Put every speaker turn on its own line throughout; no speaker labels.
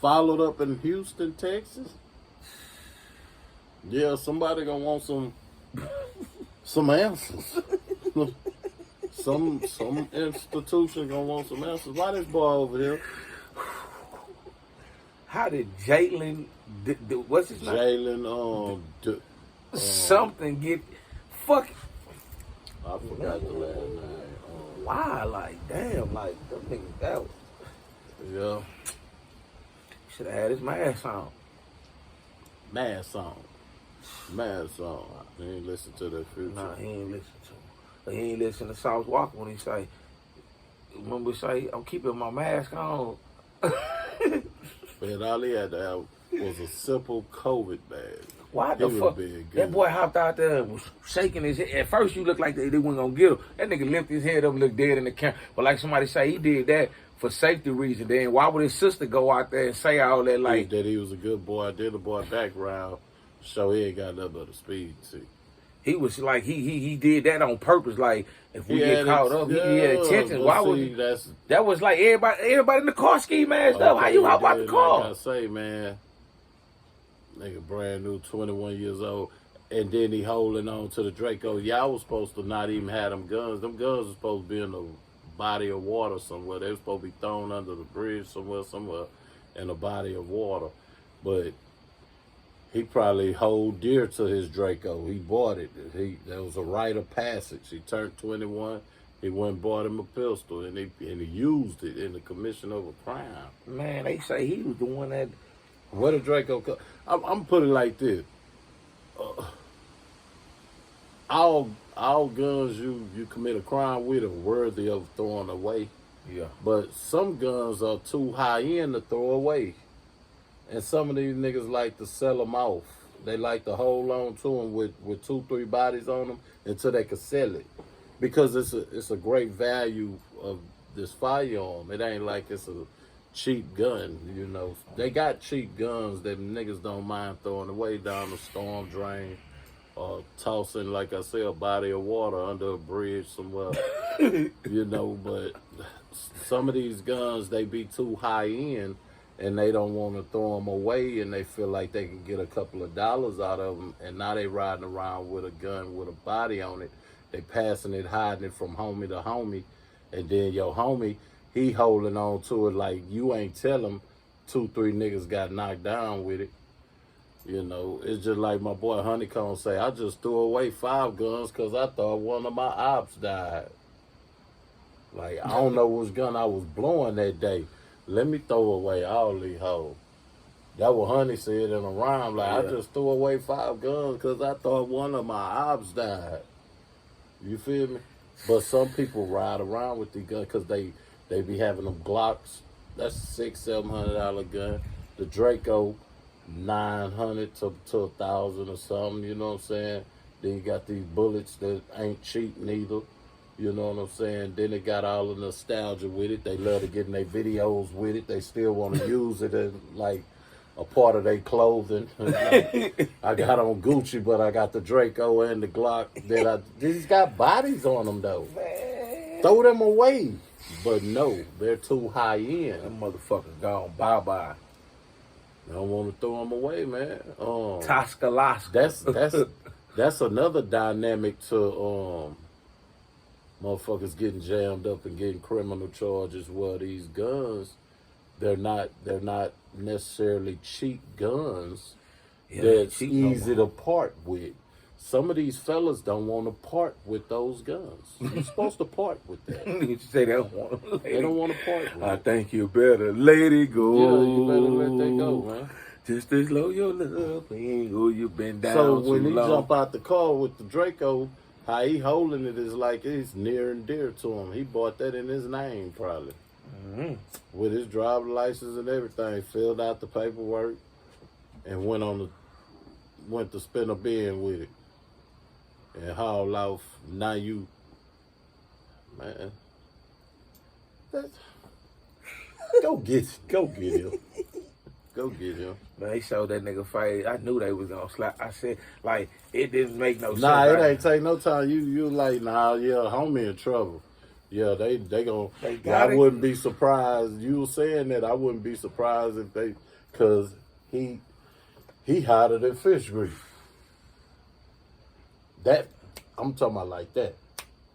followed up in Houston, Texas. Yeah, somebody gonna want some answers. some institution gonna want some answers. Why this boy over here?
How did Jalen, what's his name?
Jalen,
something get, fuck.
I forgot the last name.
Why? Like, damn, like, them niggas, that was.
Yeah.
Should have had his mask on.
Mad song. He ain't listen to that Future.
Nah, he ain't listen to him. He ain't listen to South Walker when he say, when we say, I'm keeping my mask on.
Man, all he had to have was a simple COVID bag.
Why the fuck? That boy hopped out there and was shaking his head. At first, you looked like they weren't gonna get him. That nigga lifted his head up and looked dead in the camera. But like somebody say, he did that for safety reasons. Then why would his sister go out there and say all that? Like
that he was a good boy. Did the boy background show he ain't got nothing but a speed. See,
he was like he did that on purpose. Like if we get caught up, he had attention. Why would that was like everybody in the car ski masked up. How you hop out the car?
Like I say, man. Nigga brand new, 21 years old, and then he holding on to the Draco. Y'all was supposed to not even have them guns. Them guns were supposed to be in the body of water somewhere. They were supposed to be thrown under the bridge somewhere in a body of water. But he probably hold dear to his Draco. He bought it. There was a rite of passage. He turned 21. He went and bought him a pistol, and he used it in the commission of a crime.
Man, they say he was the one that.
Where the Draco? I'm put it like this: all guns you commit a crime with are worthy of throwing away.
Yeah.
But some guns are too high end to throw away, and some of these niggas like to sell them off. They like to hold on to them with 2-3 bodies on them until they can sell it, because it's a great value of this firearm. It ain't like it's a cheap gun, you know. They got cheap guns that niggas don't mind throwing away down the storm drain or tossing, like I said, a body of water under a bridge somewhere, you know. But some of these guns, they be too high end and they don't want to throw them away, and they feel like they can get a couple of dollars out of them, and now they riding around with a gun with a body on it. They passing it, hiding it from homie to homie, and then your homie, he holding on to it like you ain't tell him 2-3 niggas got knocked down with it. You know, it's just like my boy Honeycomb say, I just threw away 5 guns because I thought one of my ops died. Like, I don't know which gun I was blowing that day. Let me throw away all these hoes. That what Honey said in a rhyme. Like, I just threw away 5 guns because I thought one of my ops died. You feel me? But some people ride around with these guns because they be having them Glocks. That's $600-$700 gun. The Draco, $900 to $1,000 or something. You know what I'm saying? Then you got these bullets that ain't cheap neither. You know what I'm saying? Then they got all the nostalgia with it. They love to get in their videos with it. They still want to use it as like a part of their clothing. Like, I got on Gucci, but I got the Draco and the Glock. These got bodies on them though.
Man.
Throw them away. But no, they're too high end.
That motherfucker gone bye-bye.
I don't want to throw them away, man.
Tascalaska.
That's another dynamic to motherfuckers getting jammed up and getting criminal charges. Well, these guns, they're not necessarily cheap guns.
Yeah,
that's easy to part with. Some of these fellas don't want to part with those guns. You're supposed to part with that.
You say they don't want to.
They don't want to part with
I
it.
think you better let it go.
Yeah, you better let that go, man.
Just as low your love ain't who you been down
So when
too
he
long.
jump out the car with the Draco, how he holding it is like it's near and dear to him. He bought that in his name probably.
Mm-hmm.
With his driver's license and everything, filled out the paperwork and went to spin a bin with it. And haul off. Now you, man. Go get him. Go get him.
Man, they showed that nigga face. I knew they was gonna slap. I said, like, it didn't make no sense.
Nah, it ain't take no time. You like, nah, yeah, homie in trouble. Yeah, they gonna.
They got
I
it.
wouldn't be surprised. You were saying that. I wouldn't be surprised if they, cause he hotter than fish grease. That I'm talking about like that.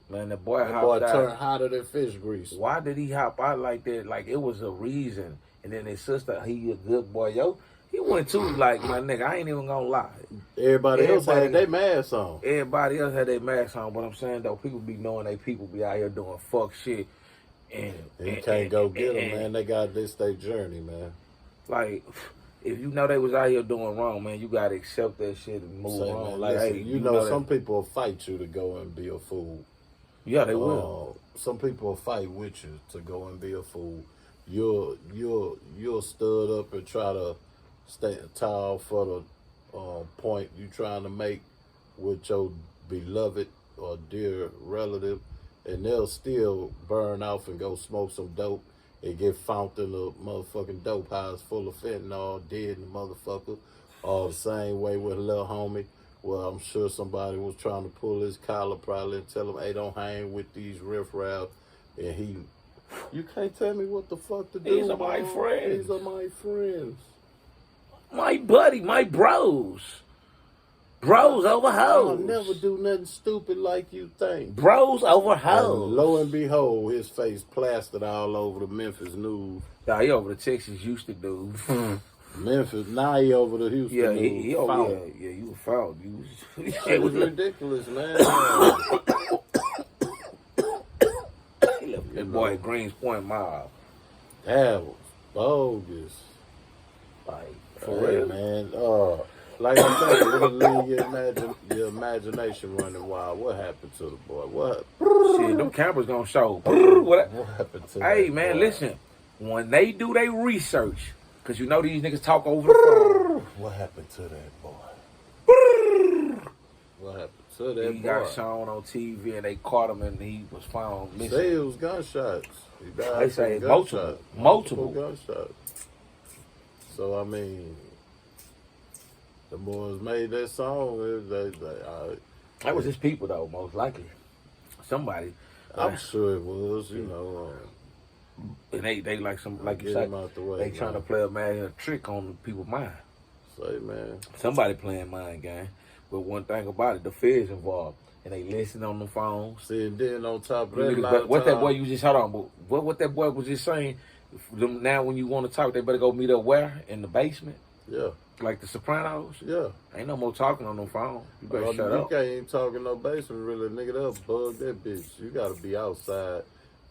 Man, the boy
That
hopped
boy
out.
turned hotter than fish grease.
Why did he hop out like that? Like, it was a reason. And then his sister, he a good boy. Yo, he went too, like, my nigga, I ain't even gonna lie.
Everybody else had their mask on.
Everybody else had their masks on, but I'm saying, though, people be knowing they people be out here doing fuck shit. And
you can't go get them, man. They got this their journey, man.
Like, if you know they was out here doing wrong, man, you gotta accept that shit and move on.
Man,
like,
listen,
hey,
you know some people will fight you to go and be a fool.
Yeah, they will.
Some people will fight with you to go and be a fool. You'll stud up and try to stay tall for the point you trying to make with your beloved or dear relative, and they'll still burn off and go smoke some dope and get found in the motherfucking dope house full of fentanyl, dead in the motherfucker. Or the same way with a little homie. Well, I'm sure somebody was trying to pull his collar probably and tell him, hey, don't hang with these riffraff. And you can't tell me what the fuck to do.
These are my friends.
These are my friends.
My buddy, my bros. Bros over
I'll
hoes.
never do nothing stupid like you think.
Bros over
And
hoes.
lo and behold, his face plastered all over the Memphis news.
Nah, he over the Texas Houston dude.
Memphis, now he over the Houston
Yeah,
news.
he over yeah, you were fouled. You was,
It was ridiculous, man.
that boy at Greens Point Mile.
That was bogus.
Like, for
Hey,
real.
man. Like I said, it'll leave your imagination running wild. What happened to the boy? What
Shit, them cameras gonna show. What
happened to
Hey,
that
man,
boy?
listen. When they do their research, because you know these niggas talk over the phone.
What happened to that boy? What happened to that
He
boy?
got shown on TV and they caught him and he was found
Say
missing.
it was gunshots. He died
They say
from
multiple.
multiple gunshots. So I mean, the boys made that song.
That was his people though, most likely. Somebody.
I'm sure it was. You know.
And they like some, like you
Get
said,
him out the way,
they trying to
man.
play a man trick on people's mind.
Say, man.
Somebody playing mind game. But one thing about it, the feds involved. And they listen on the phones.
See, and then on top of that,
Niggas,
a lot
but
of
what that
time-
boy you just hold on, but what that boy was just saying, them now when you want to talk, they better go meet up where? In the basement?
Yeah,
Like the Sopranos?
yeah.
Ain't no more talking on no phone. You better shut
you
up.
can't even talk in no basement, really. Nigga, they'll bug that bitch. You gotta be outside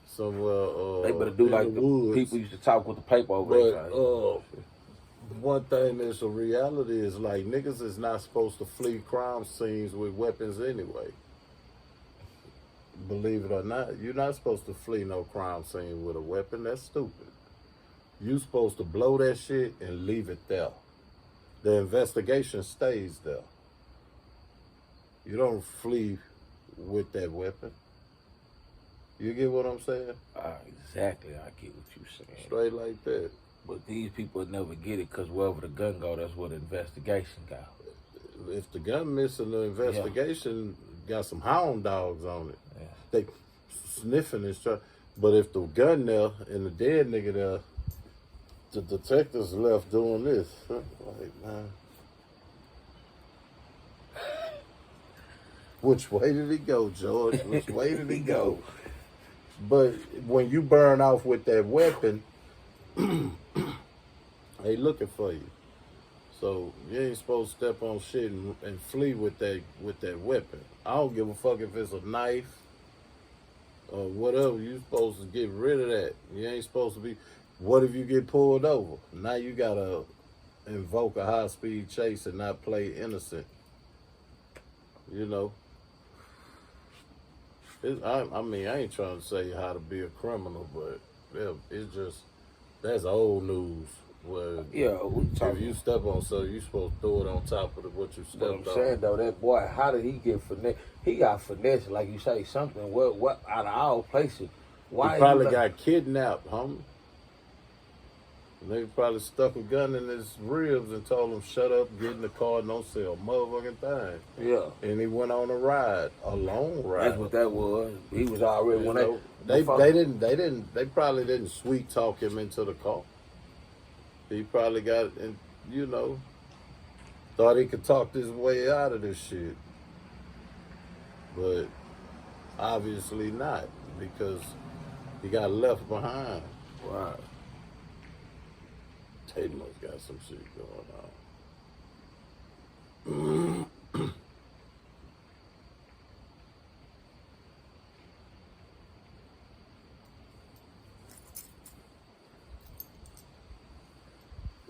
somewhere.
They better do
in
like the
woods.
people used to talk with the paper over
But
there.
one thing that's a reality is like niggas is not supposed to flee crime scenes with weapons anyway. Believe it or not, you're not supposed to flee no crime scene with a weapon. That's stupid. You supposed to blow that shit and leave it there. The investigation stays there. You don't flee with that weapon. You get what I'm saying?
Exactly, I get what you're saying.
Straight like that.
But these people would never get it because wherever the gun go, that's where the investigation go.
If the gun missing, the investigation got some hound dogs on it.
Yeah.
They sniffing and stuff. But if the gun there and the dead nigga there, the detectives left doing this. Like, man. Which way did he go, George? Which way did he go? But when you burn off with that weapon, they looking for you. So you ain't supposed to step on shit and flee with that weapon. I don't give a fuck if it's a knife or whatever. You supposed to get rid of that. You ain't supposed to be. What if you get pulled over? Now you gotta invoke a high-speed chase and not play innocent. You know. I mean, I ain't trying to say how to be a criminal, but it's just that's old news. Where if you step on something, you supposed to throw it on top of what you stepped on.
But I'm saying though, that boy, how did he get finesse? He got finesse, like you say, something. What out of all places? Why
he probably
he
got kidnapped, homie. Nigga probably stuck a gun in his ribs and told him, shut up, get in the car, and don't say a motherfucking thing.
Yeah.
And he went on a ride, a long ride.
That's what that was. He was already
You
when
know, they probably didn't sweet talk him into the car. He probably got, and you know, thought he could talk his way out of this shit. But obviously not, because he got left behind.
Right.
Taylor's got some shit going on.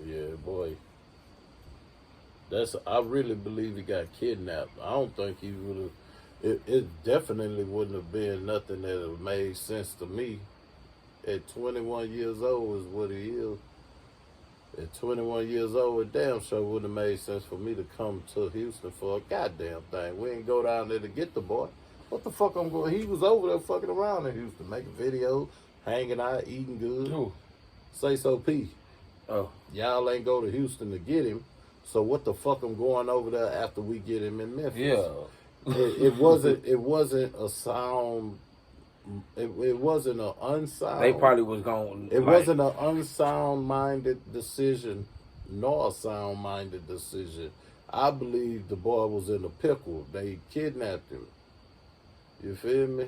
Yeah, boy. I really believe he got kidnapped. I don't think he would have. It definitely wouldn't have been nothing that have made sense to me. At 21 years old is what he is. At 21 years old, it damn sure wouldn't have made sense for me to come to Houston for a goddamn thing. We ain't go down there to get the boy. What the fuck I'm going? He was over there fucking around in Houston, making videos, hanging out, eating good.
Who?
Say so, P.
Oh.
Y'all ain't go to Houston to get him. So what the fuck I'm going over there after we get him in Memphis?
Yeah.
It wasn't a sound. It wasn't an unsound.
They probably was going.
It wasn't an unsound-minded decision, nor a sound-minded decision. I believe the boy was in a pickle. They kidnapped him. You feel me?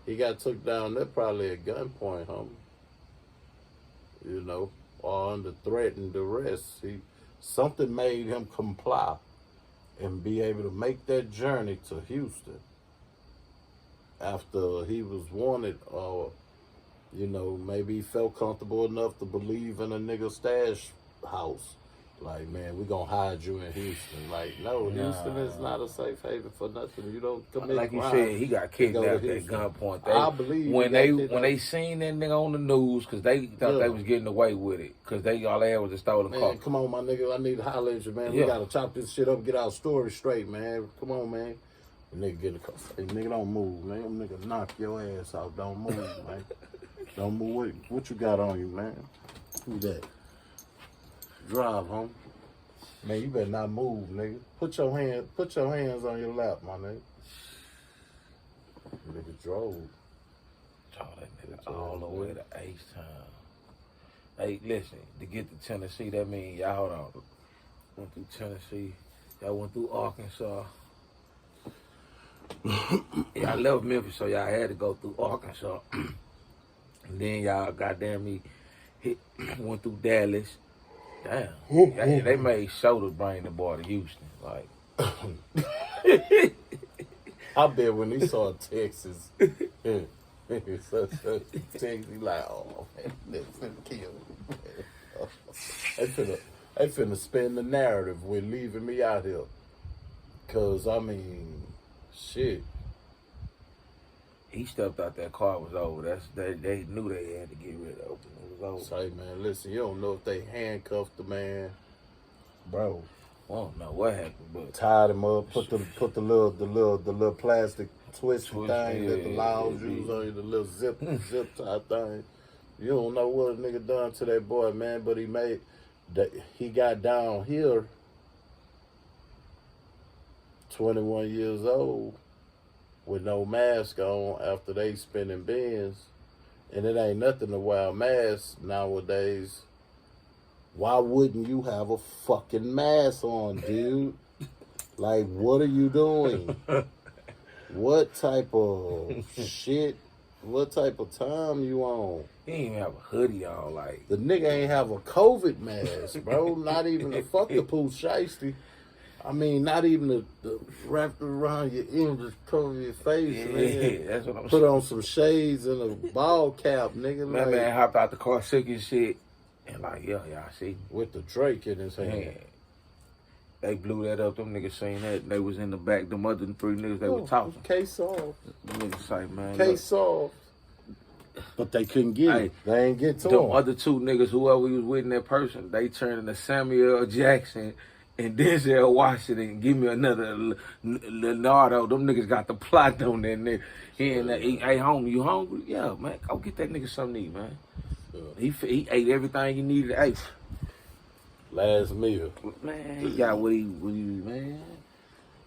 He got took down there probably at gunpoint, homie. You know, or under threat and duress. Something made him comply and be able to make that journey to Houston after he was wanted, or you know, maybe he felt comfortable enough to believe in a nigga stash house. Like, man, we gonna hide you in Houston. Like, no, Houston is not a safe haven for nothing. You don't commit
like you
crime.
said, he got kidnapped at
Houston.
gunpoint.
I believe
when they seen that nigga on the news, because they thought they was getting away with it, because all they had was a stolen car.
Man, come on, my nigga, I need to holler at you, man. We gotta chop this shit up, get our story straight, man. Come on, man. The nigga get in the car. Hey, nigga, don't move, man. Them nigga knock your ass out. Don't move, man. Don't move. What you got on you, man? Who that? Drive, homie. Man, you better not move, nigga. Put your hands on your lap, my nigga. Nigga drove.
Oh, that nigga all the way to H-Town. Hey, listen, to get to Tennessee, that means y'all, hold on. Went through Tennessee. Y'all went through Arkansas. Y'all left Memphis, so y'all had to go through Arkansas. And then y'all, goddamn me, went through Dallas. Damn. They made sure to bring the boy to Houston. Like,
I bet when he saw Texas, he like, oh man, they finna kill me. They finna spin the narrative with leaving me out here. Cause I mean, shit.
He stepped out that car, was over. They knew they had to get rid of him. It was over.
Say, man, listen, you don't know if they handcuffed the man, bro.
I don't know what happened, but
tied him up, put the little plastic twisty thing that the lounge use on you, the little zip tie thing. You don't know what a nigga done to that boy, man, but he got down here 21 years old with no mask on after they spinning bins. And it ain't nothing to wear a mask nowadays. Why wouldn't you have a fucking mask on, dude? Like, what are you doing? What type of shit? What type of time you on?
he didn't even have a hoodie on. Like,
The nigga ain't have a COVID mask, bro. Not even the fuck the poo shiesty. I mean, not even the wrapped around your ear and just cover your face.
yeah, that's what I'm
Put
saying.
on some shades and a ball cap, nigga.
That
like,
man hopped out the car sick and shit. And like, y'all see.
with the Drake in his hand.
Man, they blew that up. Them niggas seen that. They was in the back. Them other three niggas, they were talking.
Case solved.
Niggas say, man,
Case solved. But they couldn't get it. They ain't get to
them
him.
other two niggas, whoever he was with in that person, they turned into Samuel L. Jackson and Denzel Washington. Give me another Leonardo. Them niggas got the plot on that nigga. He and that, hey, homie, you hungry? Yeah, man, go get that nigga something to eat, man. He ate everything he needed to eat.
Last meal.
Man, he got what he man.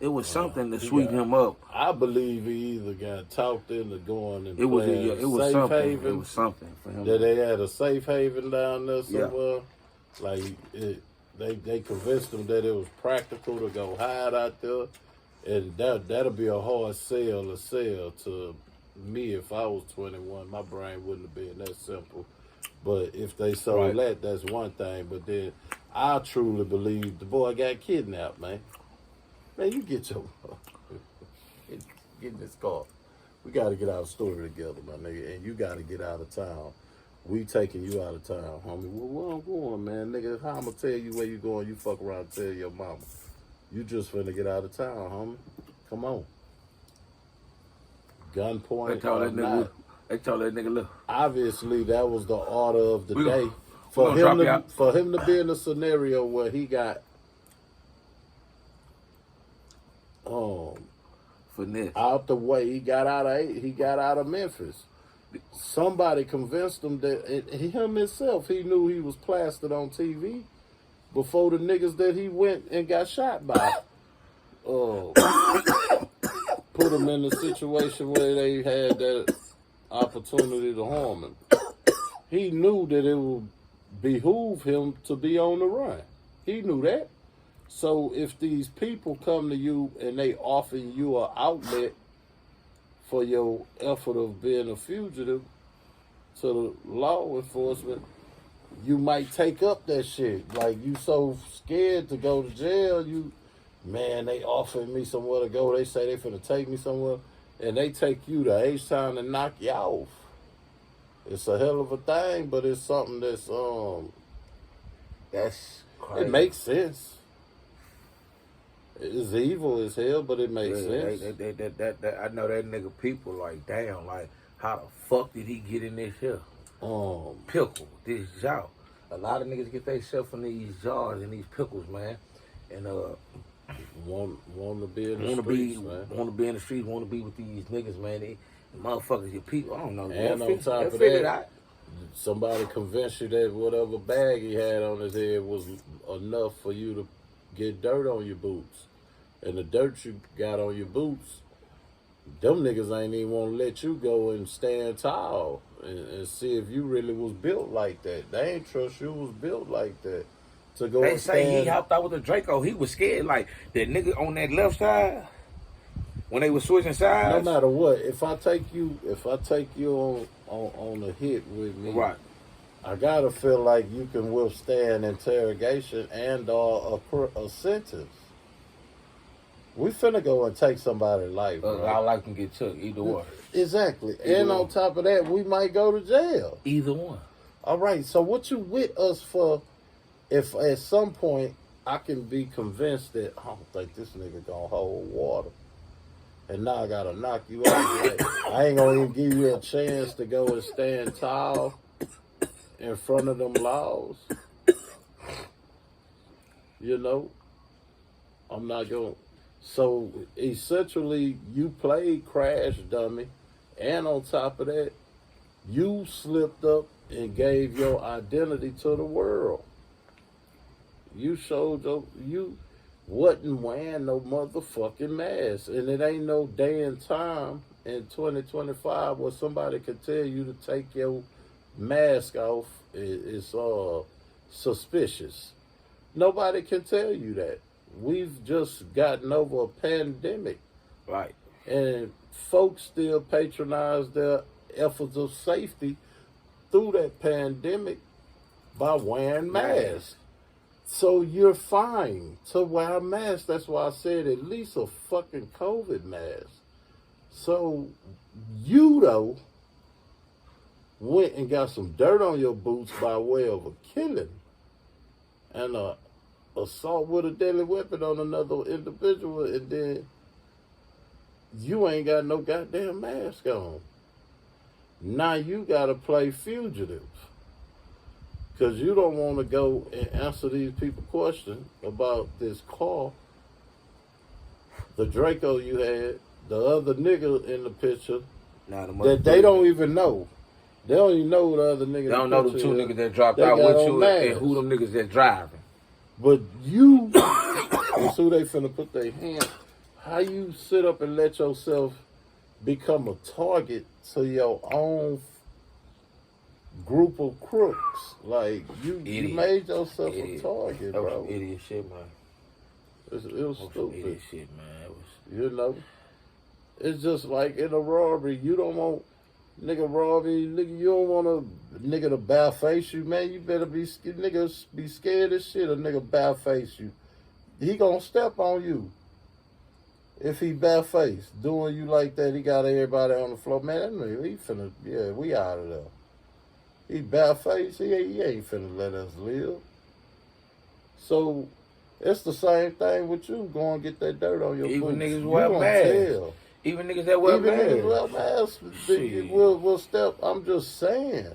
It was something to sweeten him up.
I believe he either got talked into going and
It was
safe
something.
haven.
It was something for him.
That they had a safe haven down there somewhere. Yeah. Like they convinced him that it was practical to go hide out there, and that'll be a hard sell to sell to me if I was 21. My brain wouldn't have been that simple. But if they sold that, that's one thing. But then I truly believe the boy got kidnapped, man. Man, you get your get in this car. We got to get our story together, my nigga, and you got to get out of town. We taking you out of town, homie. Well, where I'm going, man, nigga? How I'm gonna tell you where you going? You fuck around and tell your mama. You just finna get out of town, homie. Come on. Gunpoint.
They told that nigga, look.
Obviously, that was the order of the day. For him to be in a scenario where he got
finesse
out the way, he got out of Memphis. Somebody convinced him that him himself, he knew he was plastered on TV before the niggas that he went and got shot by put him in a situation where they had that opportunity to harm him. He knew that it would behoove him to be on the run. He knew that. So if these people come to you and they offer you an outlet for your effort of being a fugitive to the law enforcement, you might take up that shit. Like, you so scared to go to jail, they offered me somewhere to go. They say they finna take me somewhere, and they take you to H-Town and knock you off. It's a hell of a thing, but it's something that's crazy. It makes sense. It's evil as hell, but it makes sense.
I know that nigga people like, damn, like, how the fuck did he get in this here? Pickle, this jar. A lot of niggas get themselves in these jars and these pickles, man. And
want to be in the streets, man.
Want to be in the streets, want to be with these niggas, man. They motherfuckers, your people, I don't know.
And on top of that, somebody convinced you that whatever bag he had on his head was enough for you to get dirt on your boots. And the dirt you got on your boots, them niggas ain't even want to let you go and stand tall and see if you really was built like that. They ain't trust you was built like that. To go
they say he hopped out with the Draco. He was scared, like, that nigga on that left side, when they was switching sides.
No matter what, if I take you on a hit with me,
right,
I gotta feel like you can withstand interrogation and a sentence. We finna go and take somebody's life.
Our life can get took, either one.
Exactly. And on top of that, we might go to jail.
Either one.
All right, so what you with us for if at some point I can be convinced that I don't think this nigga gonna hold water, and now I gotta knock you out. Like, I ain't gonna even give you a chance to go and stand tall in front of them laws. You know, I'm not going. So essentially, you played crash dummy, and on top of that, you slipped up and gave your identity to the world. You showed you wasn't wearing no motherfucking mask, and it ain't no day and time in 2025 where somebody could tell you to take your mask off. It's suspicious. Nobody can tell you that. We've just gotten over a pandemic,
right? And
folks still patronize their efforts of safety through that pandemic by wearing masks. So you're fine to wear a mask. That's why I said at least a fucking COVID mask. So you, though, went and got some dirt on your boots by way of a killing and a assault with a deadly weapon on another individual, and then you ain't got no goddamn mask on. Now you gotta play fugitive. Because you don't want to go and answer these people questions about this car, the Draco you had, the other nigga in the picture, that they don't even know. They don't even know the other niggas.
They don't know the two niggas that dropped
They
out
got
with
on
you and
masks.
who them niggas that driving.
But you, that's who they finna put their hand. How you sit up and let yourself become a target to your own group of crooks? Like, you made yourself a target,
that was
bro.
some idiot shit, man.
It was stupid.
Idiot shit, man. It was...
You know? It's just like in a robbery, you don't want nigga robbery, nigga, you don't want a nigga to bare-face you, man. You better be niggas be scared as shit a nigga bare-face you. He gonna step on you. If he bare-faced, doing you like that, he got everybody on the floor. Man, that nigga, he finna, yeah, we out of there. He bare-faced, he ain't finna let us live. So, it's the same thing with you. Go and get that dirt on your boots.
Even niggas wear masks. Even niggas that wear masks.
Even niggas wear masks will step. I'm just saying.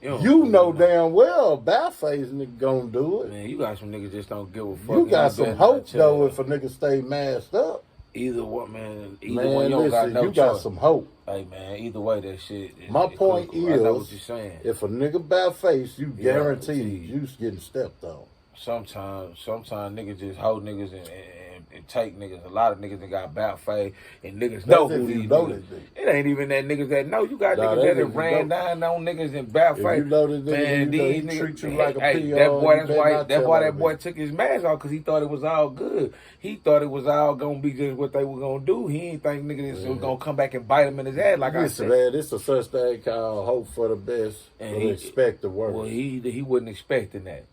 You know damn well bare-faced nigga gonna do it.
Man, you got some niggas just don't give a fuck.
You got some hope, though, if a nigga stay masked up.
Either what, man? Either
man,
one, you don't got no
you got some hope.
Hey, man, either way, that shit.
My point is,
I know what you're saying.
If a nigga bare-faced, you guaranteed you getting stepped on.
Sometimes niggas just hold niggas and take niggas. A lot of niggas that got bare-faced and niggas know who these niggas. It ain't even that niggas that know. You got niggas that have ran down on niggas and bare-faced.
You know the nigga,
man,
these niggas treat you like a
hey, that boy, that's why that boy took his mask off, because he thought it was all good. He thought it was all gonna be just what they were gonna do. He ain't think niggas was gonna come back and bite him in his ass like I said.
Man, it's a such thing called hope for the best, but expect the worst.
Well, he wasn't expecting that.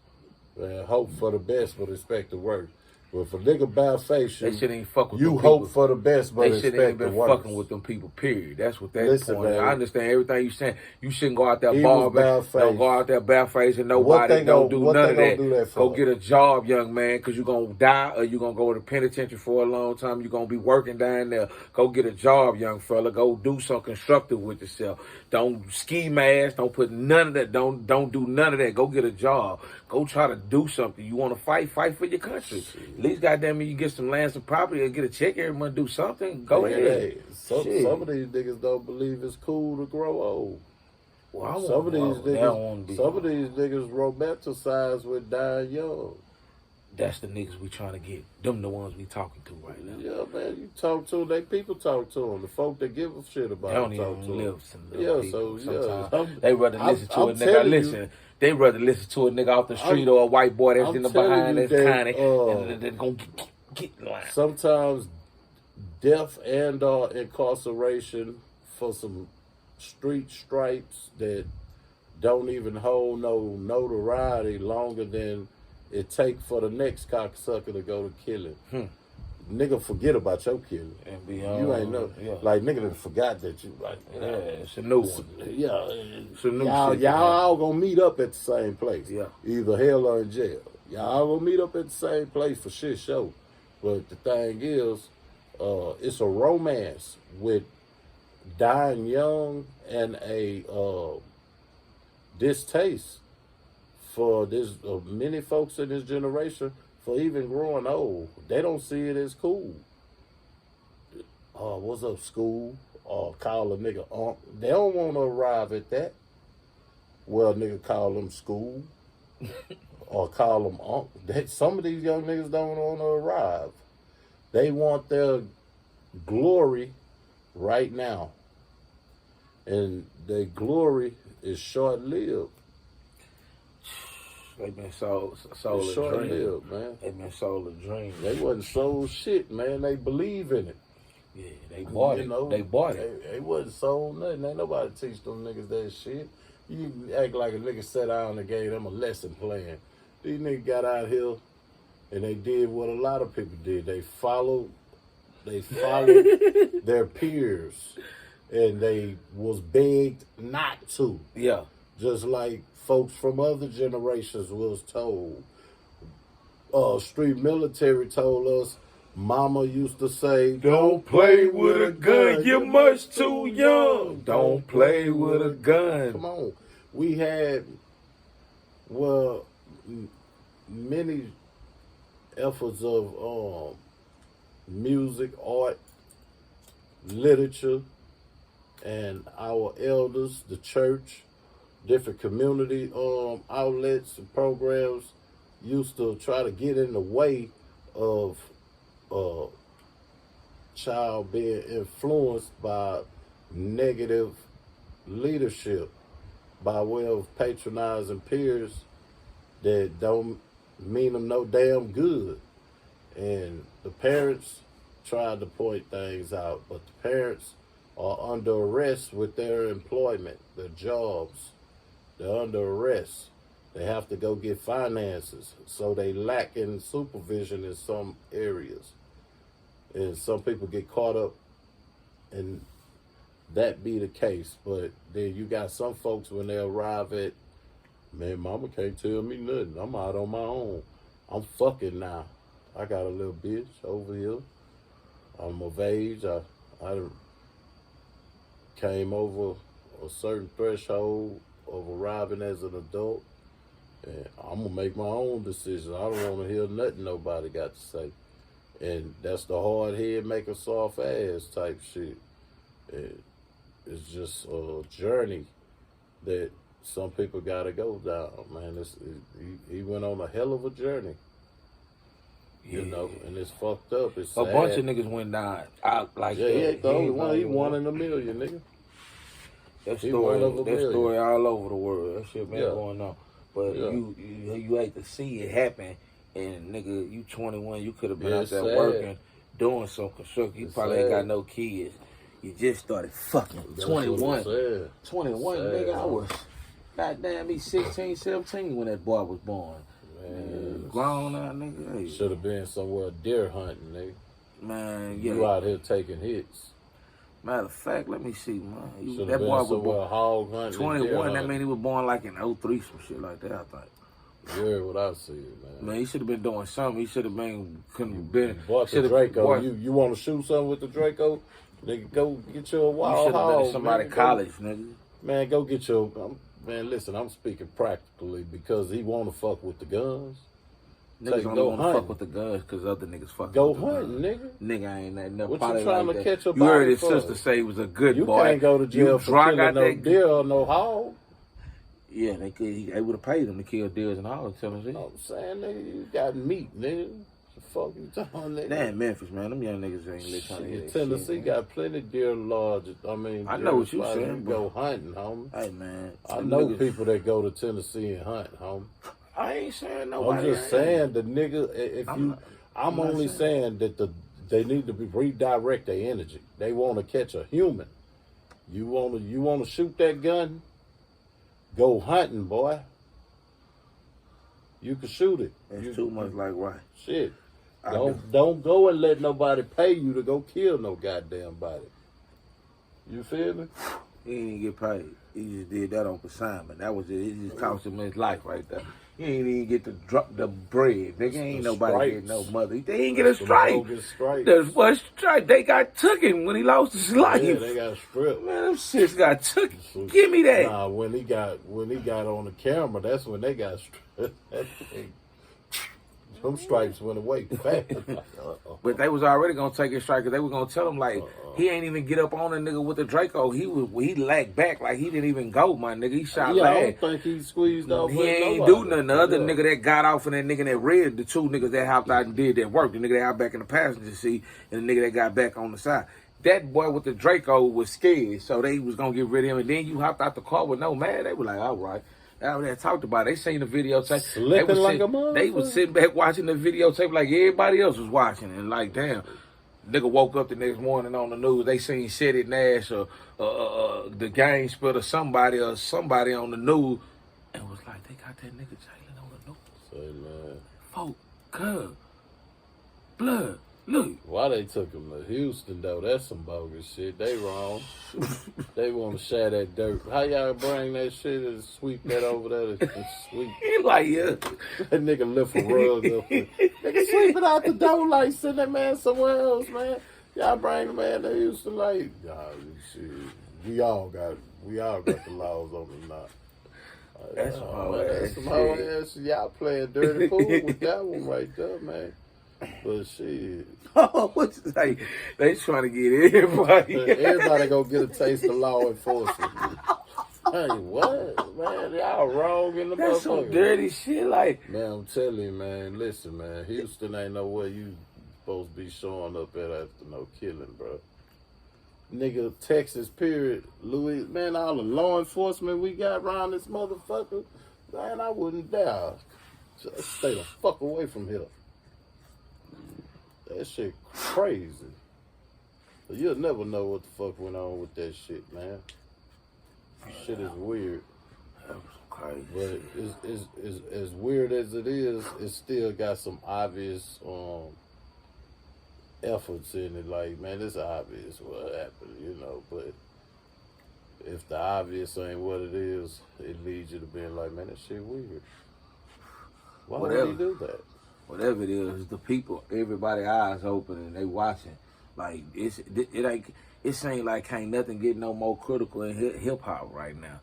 Man, hope for the best, but expect the worst. Well, if a nigga bare-face you,
they shit ain't fuck with
you
them
hope
people.
for the best, but expect the worst. They shit ain't been
fucking with them people, period. That's what that point is.
Man,
I understand everything you saying. You shouldn't go out there bare-faced. Don't go out there bare-faced and nobody don't do none of that. Go get a job, young man, because you're going to die or you're going to go to the penitentiary for a long time. You're going to be working down there. Go get a job, young fella. Go do something constructive with yourself. Don't ski mask. Don't put none of that. Don't do none of that. Go get a job. Go try to do something. You want to fight for your country. At least, goddamn it, you get some land, some property, or get a check every month, do something. Go ahead.
Hey, some of these niggas don't believe it's cool to grow old.
Well,
some of these niggas romanticize with dying young.
That's the niggas we trying to get. Them the ones we talking to right now.
Yeah, man, you talk to them. They people talk to them. The folk that give a shit about them talk to them. Sometimes
they rather listen to a nigga. Listen, they rather listen to a nigga off the street or a white boy that's in the behind that's kind of and gonna get in line.
Sometimes death and incarceration for some street stripes that don't even hold no notoriety longer than it take for the next cocksucker to go to killing. Nigga forget about your killing.
And beyond,
you ain't know. Yeah. Like, nigga done forgot that you, like,
yeah, it's a new one.
Yeah.
It's a new shit.
Y'all all gonna meet up at the same place.
Yeah.
Either hell or in jail. Y'all all gonna meet up at the same place for shit show. But the thing is, it's a romance with dying young and a distaste for this many folks in this generation for even growing old. They don't see it as cool. What's up, school? Call a nigga unc. They don't want to arrive at that. Well, nigga, call them school or call them unc. Some of these young niggas don't want to arrive. They want their glory right now. And their glory is short-lived.
They been sold a dream, man. They been sold a dream.
They wasn't sold shit, man. They believe in it.
Yeah, they bought it. They bought it.
They wasn't sold nothing. Ain't nobody teach them niggas that shit. You act like a nigga sat down and gave them a lesson plan. These niggas got out here and they did what a lot of people did. They followed their peers, and they was begged not to.
Yeah.
Just like folks from other generations was told. Street military told us, mama used to say,
don't play with a gun, you're much too young. Don't play with a gun.
Come on. We had, many efforts of music, art, literature, and our elders, the church, different community outlets and programs used to try to get in the way of child being influenced by negative leadership by way of patronizing peers that don't mean them no damn good. And the parents tried to point things out, but the parents are under arrest with their employment, their jobs. They're under arrest. They have to go get finances. So they lack in supervision in some areas. And some people get caught up and that be the case. But then you got some folks when they arrive at, man, mama can't tell me nothing. I'm out on my own. I'm fucking now. I got a little bitch over here. I'm of age. I came over a certain threshold of arriving as an adult. And I'm going to make my own decisions. I don't want to hear nothing nobody got to say. And that's the hard head, make a soft ass type shit. And it's just a journey that some people got to go down, man. He went on a hell of a journey. You know, and it's fucked up. It's sad.
A bunch of niggas went down out like
yeah,
that.
He ain't the only one. He one in a million, nigga.
That story all over the world. That shit been going on. But you hate to see it happen. And nigga, you 21, you could have been out there working, doing some construction. You probably ain't got no kids. You just started fucking. 21. 21, nigga, I was, goddamn, me 16, 17 when that boy was born. Man, grown out, nigga. Hey.
Should have been somewhere deer hunting, nigga.
Man, yeah.
You out here taking hits.
Matter of fact, let me see, man.
That boy was born hog hunting.
21, that mean he was born like in 03, some shit like that, I think.
Yeah, what I see, man.
Man, he should have been doing something. He should have been,
bought the Draco. You want to shoot something with the Draco? Nigga, go get your wild hog.
Been at somebody college, nigga.
Man, go get your, man, listen, I'm speaking practically because he want to fuck with the guns.
Niggas only want to fuck with the guns because other niggas fuck
go
with the
hunting,
guns.
nigga.
Ain't that nothing.
What you trying to catch a body?
You heard his sister say he was a good boy.
You can't go to jail for killing no deer or no hog.
Yeah, they would have paid him to kill deers and hogs, Tennessee.
I'm saying, nigga, you got meat, nigga. The fuck you talking, nigga?
Damn, Memphis, man. Them young niggas ain't lit trying to get
Tennessee
shit,
got plenty deer lodges. I
know what you saying.
Go hunting, homie.
Hey, man.
I know people that go to Tennessee and hunt, homie.
I ain't saying nobody.
I'm just saying the nigga. I'm only saying that they need to redirect their energy. They want to catch a human. You want to shoot that gun? Go hunting, boy. You can shoot it.
It's too much like right.
Shit. Don't go and let nobody pay you to go kill no goddamn body. You feel me?
He didn't get paid. He just did that on consignment. That was it. It just cost him his life right there. He ain't even get to drop the bread. Nigga, ain't nobody get no mother. They ain't get a strike. The first strike, they got taken when he lost his life.
Yeah, they got stripped.
Man, them shits got taken. Give me that.
Nah, when he got on the camera, that's when they got stripped. Them stripes went away fast.
But they was already gonna take his strike because they was gonna tell him like he ain't even get up on a nigga with the Draco. He lagged back like he didn't even go, my nigga. He shot
I
last.
don't think he squeezed off.
He ain't do nothing. The other nigga that got off and that nigga that red, the two niggas that hopped out and did that work. The nigga that hopped back in the passenger seat and the nigga that got back on the side. That boy with the Draco was scared, so they was gonna get rid of him. And then you hopped out the car with no man. They were like, all right. They talked about it. They seen the videotape. They was sitting back watching the videotape like everybody else was watching. And like, damn, nigga woke up the next morning on the news. They seen Shetty Nash or the gang split or somebody on the news. And was like, they got that nigga jailing on the news.
Say, man.
Folk, cuz, blood. Look.
Why they took him to Houston, though? That's some bogus shit. They wrong. They want to share that dirt. How y'all bring that shit and sweep that over there and sweep?
He like, yeah.
That nigga lift a rug up. Nigga sweep it out the door like send that man somewhere else, man. Y'all bring the man to Houston like, nah, shit. We all got the laws on the knot.
That's some whole ass
Y'all playing dirty pool with that one right there, man. But shit.
What's like? They trying to get everybody.
Everybody gonna get a taste of law enforcement. Hey, what? Man, y'all wrong in the
That's some
motherfucker.
dirty shit. Like,
Man, I'm telling you, man. Listen, man. Houston ain't nowhere you supposed to be showing up at after no killing, bro. Nigga, Texas, period. Louis, man, all the law enforcement we got around this motherfucker, man, I wouldn't dare. Just stay the fuck away from here. That shit crazy. You'll never know what the fuck went on with that shit, man. Shit is weird.
that was crazy.
But it's as weird as it is, it still got some obvious efforts in it. Like, man, it's obvious what happened, you know. But if the obvious ain't what it is, it leads you to being like, man, that shit weird. Why would he do that?
Whatever it is, the people, everybody eyes open and they watching. Like, it ain't like can't nothing get no more critical in hip hop right now.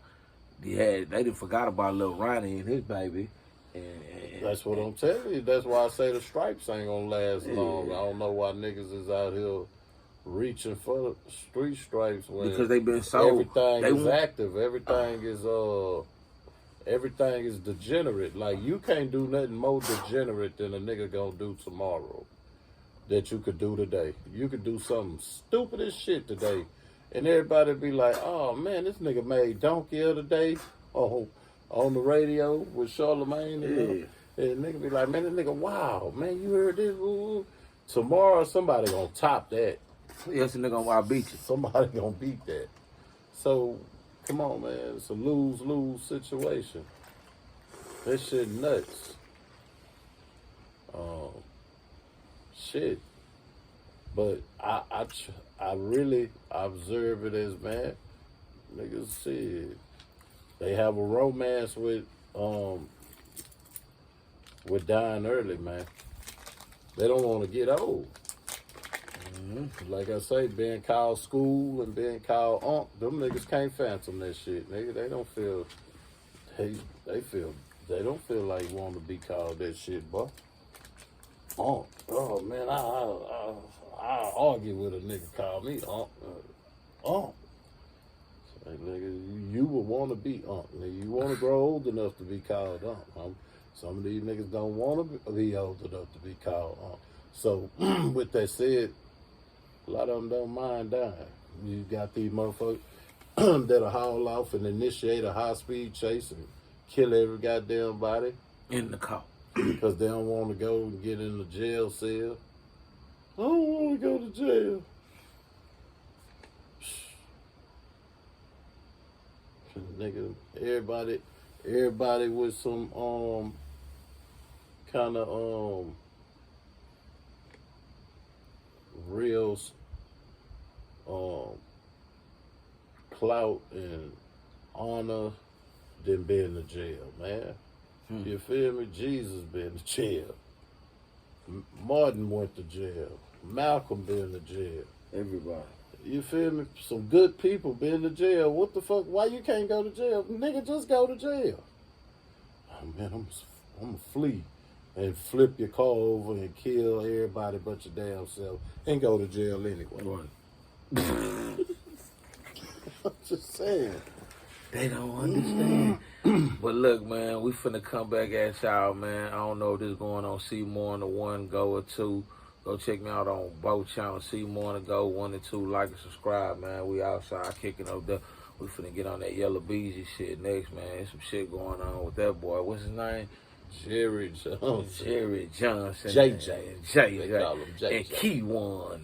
They done forgot about Lil Ronnie and his baby. And
that's what I'm telling you. That's why I say the stripes ain't gonna last long. I don't know why niggas is out here reaching for the street stripes when
because they been sold.
Everything is active. Everything is degenerate. Like, you can't do nothing more degenerate than a nigga gonna do tomorrow that you could do today. You could do something stupid as shit today, and everybody be like, "Oh man, this nigga made Donkey of the Day on the radio with Charlamagne." And nigga be like, "Man, this nigga, wow, man, you heard this?" Ooh. Tomorrow, somebody gonna top that.
Yes, a nigga gonna beat you.
Somebody gonna beat that. So, come on, man. It's a lose-lose situation. That shit nuts. Shit. But I really observe it as, man, niggas shit. They have a romance with dying early, man. They don't want to get old. Like I say, being called school and being called unc, them niggas can't phantom that shit, nigga. They don't feel they don't feel like want to be called that shit, boy. Unc. Oh man, I argue with a nigga call me unc. Unc. Like, nigga, you would want to be unc. Nigga, you want to grow old enough to be called unc. Some of these niggas don't want to be old enough to be called unc. So, with that said, a lot of them don't mind dying. You got these motherfuckers that'll haul off and initiate a high-speed chase and kill every goddamn body.
In the car.
Because they don't want to go and get in the jail cell. I don't want to go to jail. Nigga, everybody with some kind of real clout and honor than being in jail, man. You feel me? Jesus been to jail. Martin went to jail. Malcolm been to jail.
Everybody.
You feel me? Some good people been to jail. What the fuck? Why you can't go to jail? Nigga, just go to jail. Oh man, I'm gonna flee and flip your car over and kill everybody but your damn self and go to jail anyway.
Right.
I'm just saying.
They don't understand. But look, man, we finna come back at y'all, man. I don't know if this going on See More on the 1 Go or 2. Go check me out on both channels, See More on the Go 1 and 2. Like and subscribe, man. We outside kicking up the. We finna get on that Yellow Beezy shit next, man. There's some shit going on with that boy. What's his name?
Jerry Johnson.
Jerry Johnson.
JJ. They call him JJ.
And Key One.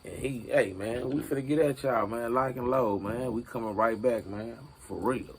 And he, hey, man, we finna get at y'all, man. Like and load, man. We coming right back, man. For real.